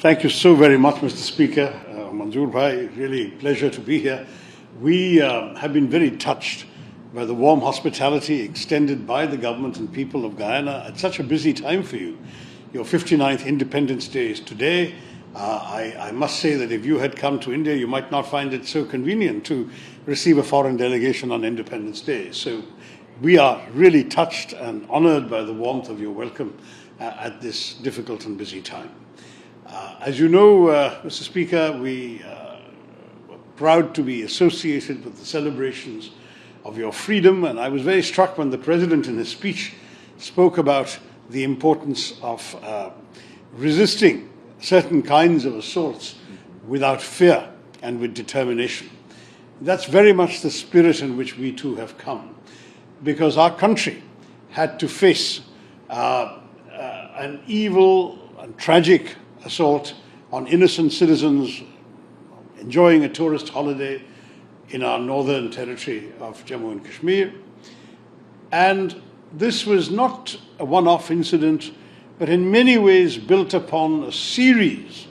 Thank you so very much, Mr. Speaker. Manzoor Bhai, really pleasure to be here. We have been very touched by the warm hospitality extended by the government and people of Guyana at such a busy time for you. Your 59th Independence Day is today. I must say that if you had come to India, you might not find it so convenient to receive a foreign delegation on Independence Day. So we are really touched and honored by the warmth of your welcome at this difficult and busy time. As you know, Mr. Speaker, we were proud to be associated with the celebrations of your freedom, and I was very struck when the President in his speech spoke about the importance of resisting certain kinds of assaults without fear and with determination. That's very much the spirit in which we too have come, because our country had to face an evil and tragic assault on innocent citizens enjoying a tourist holiday in our northern territory of Jammu and Kashmir. And this was not a one-off incident, but in many ways built upon a series,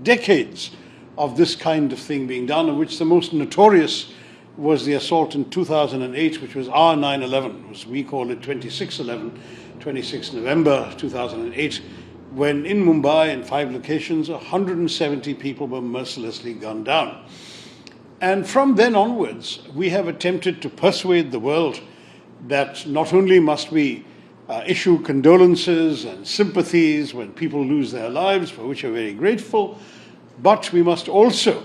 decades of this kind of thing being done, of which the most notorious was the assault in 2008, which was our 9/11, as we call it 26/11, 26 November 2008, when in Mumbai, in 5 locations, 170 people were mercilessly gunned down. And from then onwards, we have attempted to persuade the world that not only must we issue condolences and sympathies when people lose their lives, for which we're very grateful, but we must also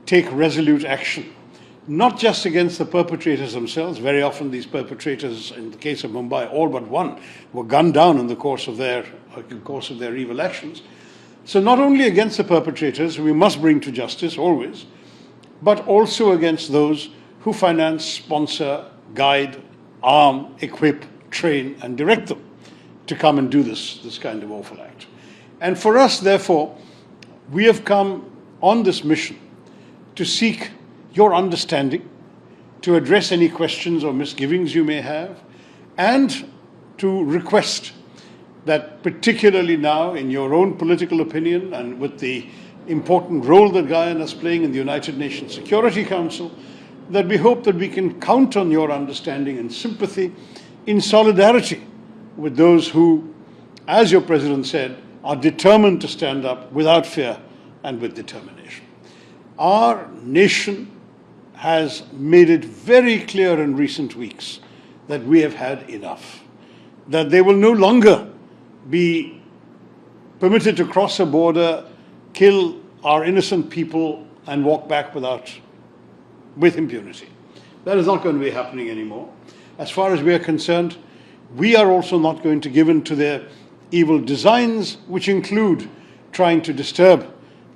take resolute action, not just against the perpetrators themselves. Very often these perpetrators, in the case of Mumbai, all but one, were gunned down in the course of their evil actions. So not only against the perpetrators, we must bring to justice always, but also against those who finance, sponsor, guide, arm, equip, train, and direct them to come and do this kind of awful act. And for us, therefore, we have come on this mission to seek your understanding, to address any questions or misgivings you may have, and to request that, particularly now in your own political opinion and with the important role that Guyana is playing in the United Nations Security Council, that we hope that we can count on your understanding and sympathy in solidarity with those who, as your President said, are determined to stand up without fear and with determination. Our nation has made it very clear in recent weeks that we have had enough, that they will no longer be permitted to cross a border, kill our innocent people, and walk back with impunity. That is not going to be happening anymore. As far as we are concerned, we are also not going to give in to their evil designs, which include trying to disturb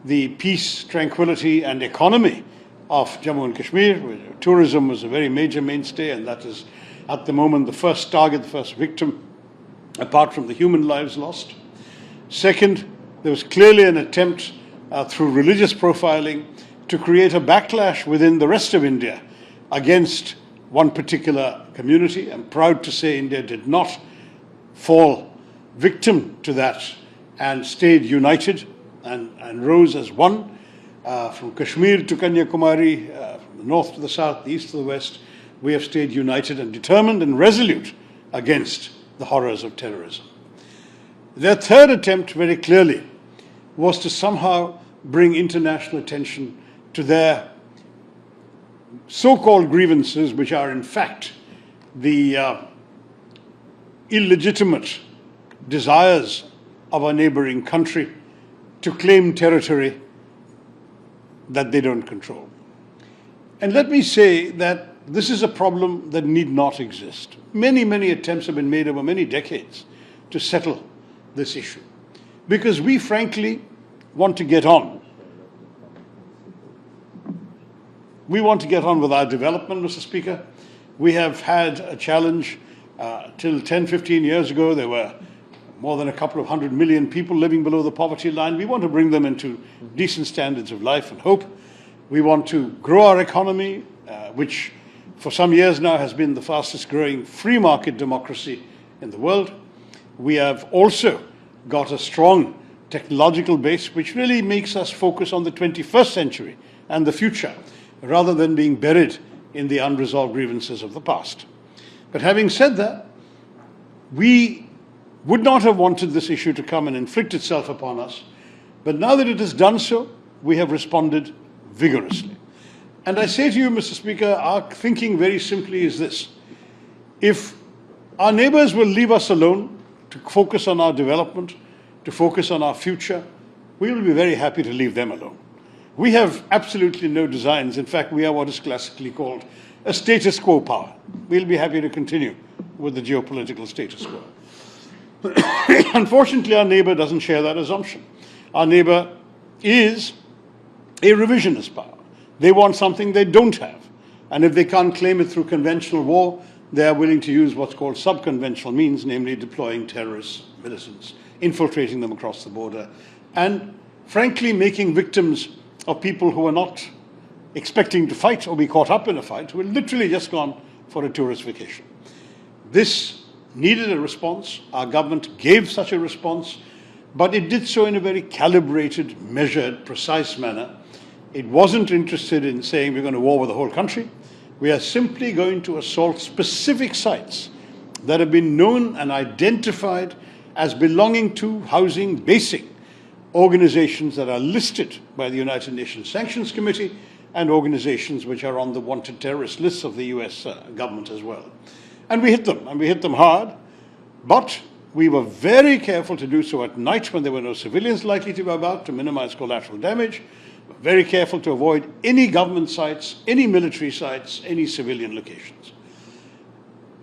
the peace, tranquility, and economy of Jammu and Kashmir, where tourism was a very major mainstay, and that is at the moment the first target, the first victim, apart from the human lives lost. Second, there was clearly an attempt through religious profiling to create a backlash within the rest of India against one particular community. I'm proud to say India did not fall victim to that and stayed united and rose as one. From Kashmir to Kanyakumari, from the north to the south, the east to the west, we have stayed united and determined and resolute against the horrors of terrorism. Their third attempt, very clearly, was to somehow bring international attention to their so-called grievances, which are in fact the illegitimate desires of a neighboring country to claim territory that they don't control. And let me say that this is a problem that need not exist. Many, many attempts have been made over many decades to settle this issue, because we frankly want to get on. We want to get on with our development, Mr. Speaker. We have had a challenge. Till 10, 15 years ago, there were more than a couple of 100 million people living below the poverty line. We want to bring them into decent standards of life and hope. We want to grow our economy, which for some years now has been the fastest growing free market democracy in the world. We have also got a strong technological base, which really makes us focus on the 21st century and the future, rather than being buried in the unresolved grievances of the past. But having said that, we would not have wanted this issue to come and inflict itself upon us, but now that it has done so, we have responded vigorously. And I say to you, Mr. Speaker, our thinking very simply is this: if our neighbors will leave us alone to focus on our development, to focus on our future, we will be very happy to leave them alone. We have absolutely no designs. In fact, we are what is classically called a status quo power. We'll be happy to continue with the geopolitical status quo. Unfortunately, our neighbor doesn't share that assumption. Our neighbor is a revisionist power. They want something they don't have. And if they can't claim it through conventional war, they are willing to use what's called subconventional means, namely deploying terrorist militants, infiltrating them across the border, and frankly making victims of people who are not expecting to fight or be caught up in a fight, who are literally just gone for a tourist vacation. This needed a response. Our government gave such a response, but it did so in a very calibrated, measured, precise manner. It wasn't interested in saying we're going to war with the whole country. We are simply going to assault specific sites that have been known and identified as belonging to, housing, basing organizations that are listed by the United Nations Sanctions Committee and organizations which are on the wanted terrorist lists of the US government as well. And we hit them, and we hit them hard, but we were very careful to do so at night when there were no civilians likely to be about, to minimize collateral damage. Very careful to avoid any government sites, any military sites, any civilian locations.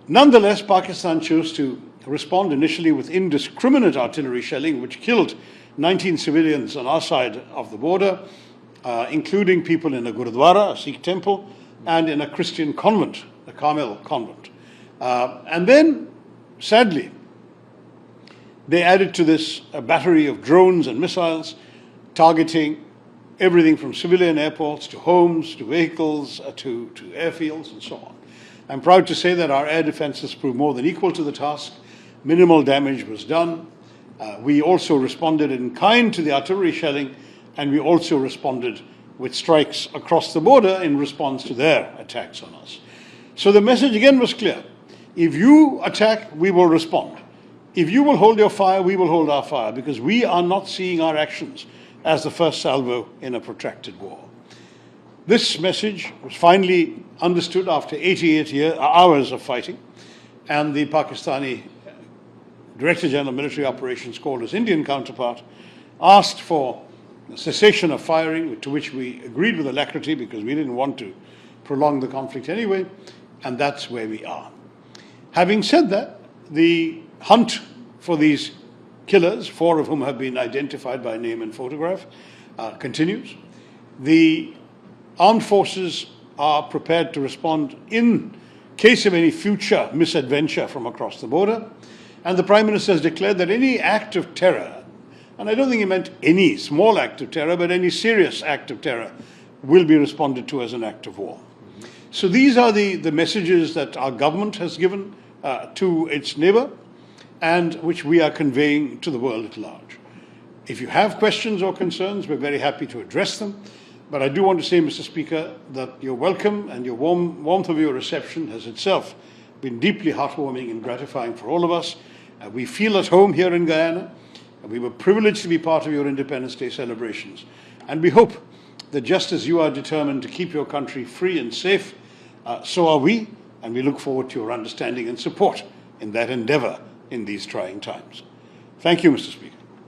Nonetheless, Pakistan chose to respond initially with indiscriminate artillery shelling, which killed 19 civilians on our side of the border, including people in a Gurudwara, a Sikh temple, and in a Christian convent, a Carmel convent. And then, sadly, they added to this a battery of drones and missiles targeting everything from civilian airports to homes, to vehicles, to airfields, and so on. I'm proud to say that our air defenses proved more than equal to the task. Minimal damage was done. We also responded in kind to the artillery shelling, and we also responded with strikes across the border in response to their attacks on us. So the message again was clear. If you attack, we will respond. If you will hold your fire, we will hold our fire, because we are not seeing our actions as the first salvo in a protracted war. This message was finally understood after 88 hours of fighting, and the Pakistani Director General of Military Operations, called his Indian counterpart, asked for a cessation of firing, to which we agreed with alacrity because we didn't want to prolong the conflict anyway, and that's where we are. Having said that, the hunt for these killers, 4 of whom have been identified by name and photograph, continues. The armed forces are prepared to respond in case of any future misadventure from across the border. And the Prime Minister has declared that any act of terror, and I don't think he meant any small act of terror, but any serious act of terror, will be responded to as an act of war. So these are the messages that our government has given to its neighbor, and which we are conveying to the world at large. If you have questions or concerns, we're very happy to address them. But I do want to say, Mr. Speaker, that your welcome and your warmth of your reception has itself been deeply heartwarming and gratifying for all of us. We feel at home here in Guyana, and we were privileged to be part of your Independence Day celebrations. And we hope that just as you are determined to keep your country free and safe, so are we, and we look forward to your understanding and support in that endeavor in these trying times. Thank you, Mr. Speaker.